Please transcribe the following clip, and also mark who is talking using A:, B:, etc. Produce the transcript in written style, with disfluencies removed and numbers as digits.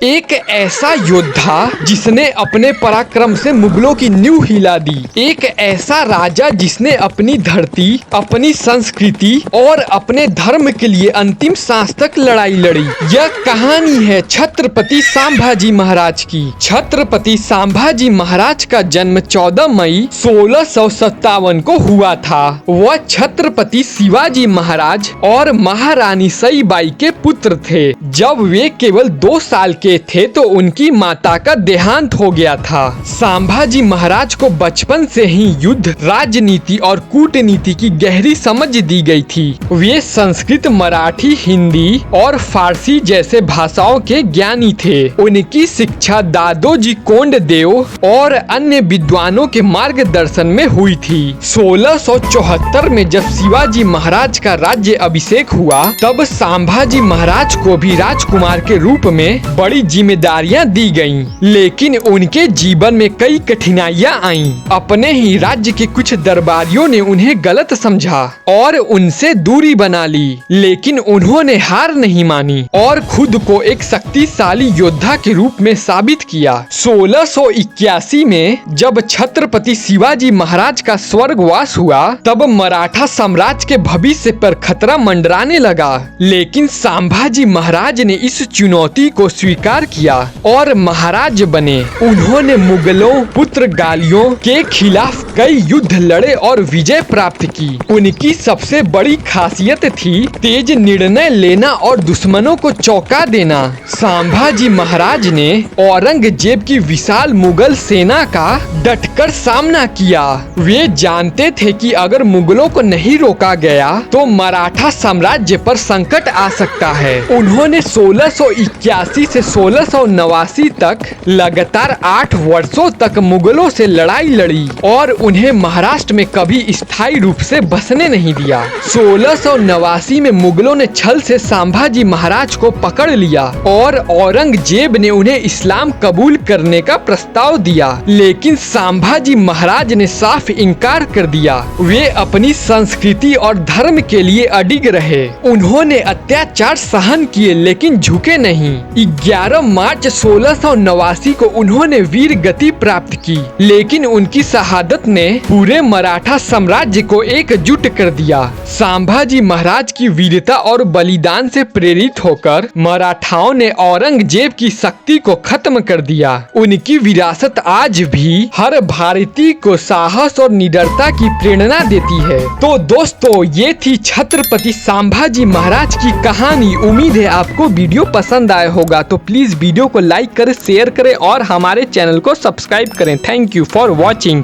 A: एक ऐसा योद्धा जिसने अपने पराक्रम से मुगलों की नींव हिला दी। एक ऐसा राजा जिसने अपनी धरती, अपनी संस्कृति और अपने धर्म के लिए अंतिम सांस तक लड़ाई लड़ी। यह कहानी है छत्रपति संभाजी महाराज की। छत्रपति संभाजी महाराज का जन्म 14 मई 1657 को हुआ था। वह छत्रपति शिवाजी महाराज और महारानी सईबाई के पुत्र थे। जब वे केवल 2 साल के थे तो उनकी माता का देहांत हो गया था। संभाजी महाराज को बचपन से ही युद्ध, राजनीति और कूटनीति की गहरी समझ दी गई थी। वे संस्कृत, मराठी, हिंदी और फारसी जैसे भाषाओं के ज्ञानी थे। उनकी शिक्षा दादोजी कोंडदेव और अन्य विद्वानों के मार्गदर्शन में हुई थी। 1674 में जब शिवाजी महाराज का राज्य अभिषेक हुआ तब संभाजी महाराज को भी राजकुमार के रूप में बड़ी जिम्मेदारियां दी गईं। लेकिन उनके जीवन में कई कठिनाइयां आईं। अपने ही राज्य के कुछ दरबारियों ने उन्हें गलत समझा और उनसे दूरी बना ली। लेकिन उन्होंने हार नहीं मानी और खुद को एक शक्तिशाली योद्धा के रूप में साबित किया। 1681 में जब छत्रपति शिवाजी महाराज का स्वर्गवास हुआ तब मराठा साम्राज्य के भविष्य पर खतरा मंडराने लगा। लेकिन संभाजी महाराज ने इस चुनौती को स्वीकार किया और महाराज बने। उन्होंने मुगलों, पुर्तगालियों के खिलाफ कई युद्ध लड़े और विजय प्राप्त की। उनकी सबसे बड़ी खासियत थी तेज निर्णय लेना और दुश्मनों को चौंका देना। संभाजी महाराज ने औरंगजेब की विशाल मुगल सेना का डटकर सामना किया। वे जानते थे कि अगर मुगलों को नहीं रोका गया तो मराठा साम्राज्य पर संकट आ सकता है। उन्होंने 1681 से 1689 तक लगातार 8 वर्षों तक मुगलों से लड़ाई लड़ी और उन्हें महाराष्ट्र में कभी स्थायी रूप से बसने नहीं दिया। 1689 में मुगलों ने छल से संभाजी महाराज को पकड़ लिया और औरंगजेब ने उन्हें इस्लाम कबूल करने का प्रस्ताव दिया। लेकिन संभाजी महाराज ने साफ इनकार कर दिया। वे अपनी संस्कृति और धर्म के लिए अडिग रहे। उन्होंने अत्याचार सहन किए लेकिन झुके नहीं। 11 मार्च 1689 को उन्होंने वीर गति प्राप्त की। लेकिन उनकी शहादत ने पूरे मराठा साम्राज्य को एकजुट कर दिया। संभाजी महाराज की वीरता और बलिदान से प्रेरित होकर मराठाओं ने औरंगजेब की शक्ति को खत्म कर दिया। उनकी विरासत आज भी हर भारतीय को साहस और निडरता की प्रेरणा देती है। तो दोस्तों, ये थी छत्रपति संभाजी महाराज की कहानी। उम्मीद है आपको वीडियो पसंद आया होगा। तो प्लीज वीडियो को लाइक करें, शेयर करें और हमारे चैनल को सब्सक्राइब करें। Thank you for watching.